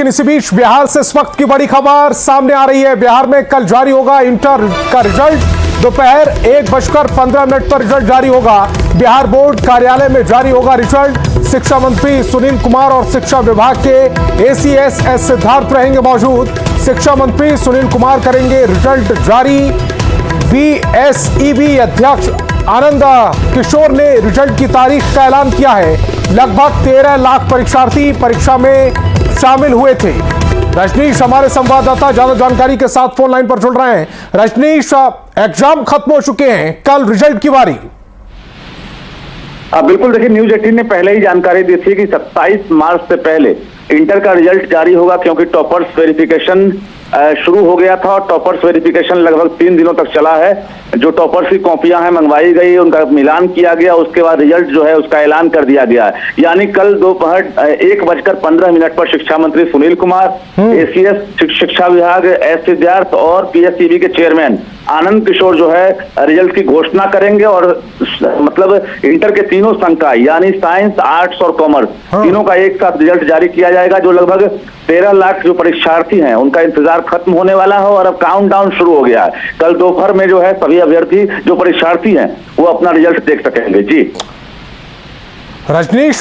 लेकिन इसी बीच बिहार से इस वक्त की बड़ी खबर सामने आ रही है। बिहार में कल जारी होगा इंटर का रिजल्ट। दोपहर 1:15 पर रिजल्ट जारी होगा। बिहार बोर्ड कार्यालय में जारी होगा रिजल्ट। शिक्षा मंत्री सुनील कुमार और शिक्षा विभाग के एसीएस एस सिद्धार्थ रहेंगे मौजूद। शिक्षा मंत्री सुनील कुमार करेंगे रिजल्ट जारी। बीएसईबी अध्यक्ष आनंद किशोर ने रिजल्ट की तारीख का ऐलान किया है। लगभग 13 लाख परीक्षार्थी परीक्षा में शामिल हुए थे। रजनीश हमारे संवाददाता ज्यादा जानकारी के साथ फोन लाइन पर जुड़ रहे हैं। रजनीश, एग्जाम खत्म हो चुके हैं, कल रिजल्ट की बारी। बिल्कुल, देखिए न्यूज 18 ने पहले ही जानकारी दी थी कि 27 मार्च से पहले इंटर का रिजल्ट जारी होगा, क्योंकि टॉपर्स वेरिफिकेशन शुरू हो गया था और टॉपर्स वेरिफिकेशन लगभग 3 दिनों तक चला है। जो टॉपर्स की कॉपियां हैं मंगवाई गई, उनका मिलान किया गया, उसके बाद रिजल्ट जो है उसका ऐलान कर दिया गया है। यानी कल दोपहर 1:15 पर शिक्षा मंत्री सुनील कुमार, एसीएस शिक्षा विभाग एस सिद्धार्थ और पीएसईबी के चेयरमैन आनंद किशोर जो है रिजल्ट की घोषणा करेंगे। और मतलब इंटर के तीनों संकाय यानी साइंस, आर्ट्स और कॉमर्स तीनों का एक साथ रिजल्ट जारी किया जाएगा। जो लगभग 13 लाख जो परीक्षार्थी हैं उनका इंतजार खत्म होने वाला है और अब काउंटडाउन शुरू हो गया है। कल दोपहर में जो है सभी अभ्यर्थी जो परीक्षार्थी हैं वो अपना रिजल्ट देख सकेंगे। जी रजनीश,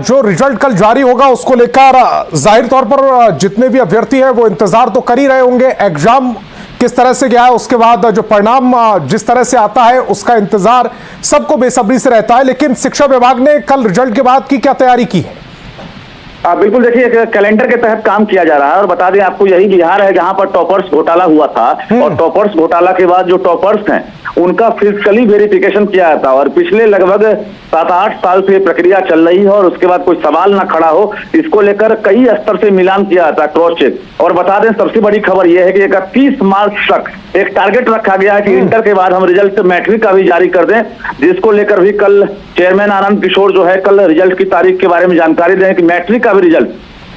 जो रिजल्ट कल जारी होगा उसको लेकर जाहिर तौर पर जितने भी अभ्यर्थी हैं वो इंतजार तो कर ही रहे होंगे। एग्जाम किस तरह से गया है, उसके बाद जो परिणाम जिस तरह से आता है उसका इंतजार सबको बेसब्री से रहता है। लेकिन शिक्षा विभाग ने कल रिजल्ट के बाद की क्या तैयारी की है? बिल्कुल, देखिए कैलेंडर के तहत काम किया जा रहा है। और बता दें आपको, यही बिहार है जहां पर टॉपर्स घोटाला हुआ था और टॉपर्स घोटाला के बाद जो टॉपर्स हैं उनका फिजिकली वेरिफिकेशन किया जाता। और पिछले लगभग 7-8 साल से प्रक्रिया चल रही है और उसके बाद कोई सवाल ना खड़ा हो, इसको लेकर कई स्तर से मिलान किया जाता है, क्रॉस चेक। और बता दें सबसे बड़ी खबर यह है कि 31 मार्च तक एक टारगेट रखा गया है कि इंटर के बाद हम रिजल्ट मैट्रिक का भी जारी कर दें, जिसको लेकर भी कल चेयरमैन आनंद किशोर जो है कल रिजल्ट की तारीख के बारे में जानकारी दें कि मैट्रिक का भी रिजल्ट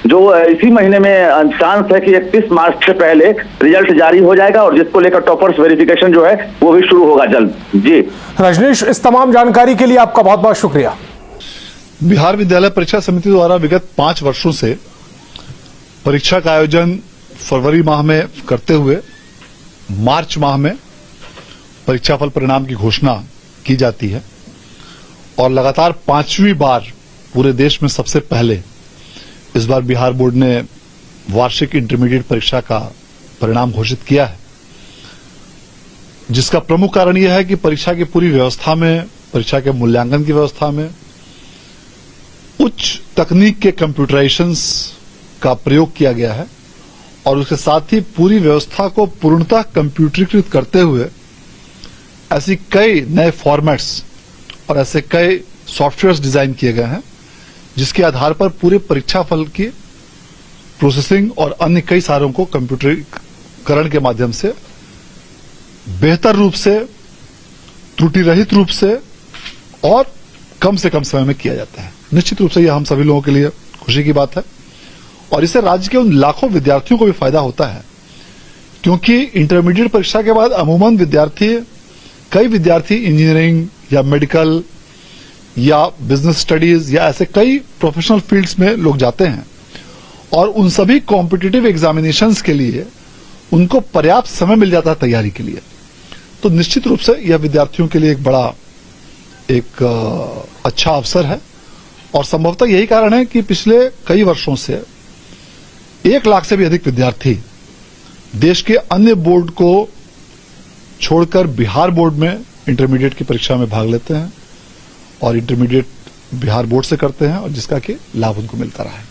जो इसी महीने में चांस है कि 31 मार्च से पहले रिजल्ट जारी हो जाएगा। और जिसको लेकर टॉपर्स वेरिफिकेशन जो है वो भी शुरू होगा जल्द। जी रजनीश, इस तमाम जानकारी के लिए आपका बहुत बहुत शुक्रिया। बिहार विद्यालय परीक्षा समिति द्वारा विगत 5 वर्षों से परीक्षा का आयोजन फरवरी माह में करते हुए मार्च माह में परीक्षाफल परिणाम की घोषणा की जाती है। और लगातार 5वीं बार पूरे देश में सबसे पहले इस बार बिहार बोर्ड ने वार्षिक इंटरमीडिएट परीक्षा का परिणाम घोषित किया है, जिसका प्रमुख कारण यह है कि परीक्षा की पूरी व्यवस्था में, परीक्षा के मूल्यांकन की व्यवस्था में उच्च तकनीक के कंप्यूटराइजेशन का प्रयोग किया गया है। और उसके साथ ही पूरी व्यवस्था को पूर्णतः कंप्यूटरीकृत करते हुए ऐसी कई नए फॉर्मेट्स और ऐसे कई सॉफ्टवेयर्स डिजाइन किए गए हैं, जिसके आधार पर पूरे परीक्षा फल की प्रोसेसिंग और अन्य कई सारों को कंप्यूटरीकरण के माध्यम से बेहतर रूप से, त्रुटि रहित रूप से और कम से कम समय में किया जाता है। निश्चित रूप से यह हम सभी लोगों के लिए खुशी की बात है और इससे राज्य के उन लाखों विद्यार्थियों को भी फायदा होता है, क्योंकि इंटरमीडिएट परीक्षा के बाद अमूमन कई विद्यार्थी इंजीनियरिंग या मेडिकल या बिजनेस स्टडीज या ऐसे कई प्रोफेशनल फील्ड्स में लोग जाते हैं और उन सभी कॉम्पिटिटिव एग्जामिनेशंस के लिए उनको पर्याप्त समय मिल जाता है तैयारी के लिए। तो निश्चित रूप से यह विद्यार्थियों के लिए एक अच्छा अवसर है। और संभवतः यही कारण है कि पिछले कई वर्षों से 1 लाख से भी अधिक विद्यार्थी देश के अन्य बोर्ड को छोड़कर बिहार बोर्ड में इंटरमीडिएट की परीक्षा में भाग लेते हैं और इंटरमीडिएट बिहार बोर्ड से करते हैं और जिसका कि लाभ उनको मिलता रहा है।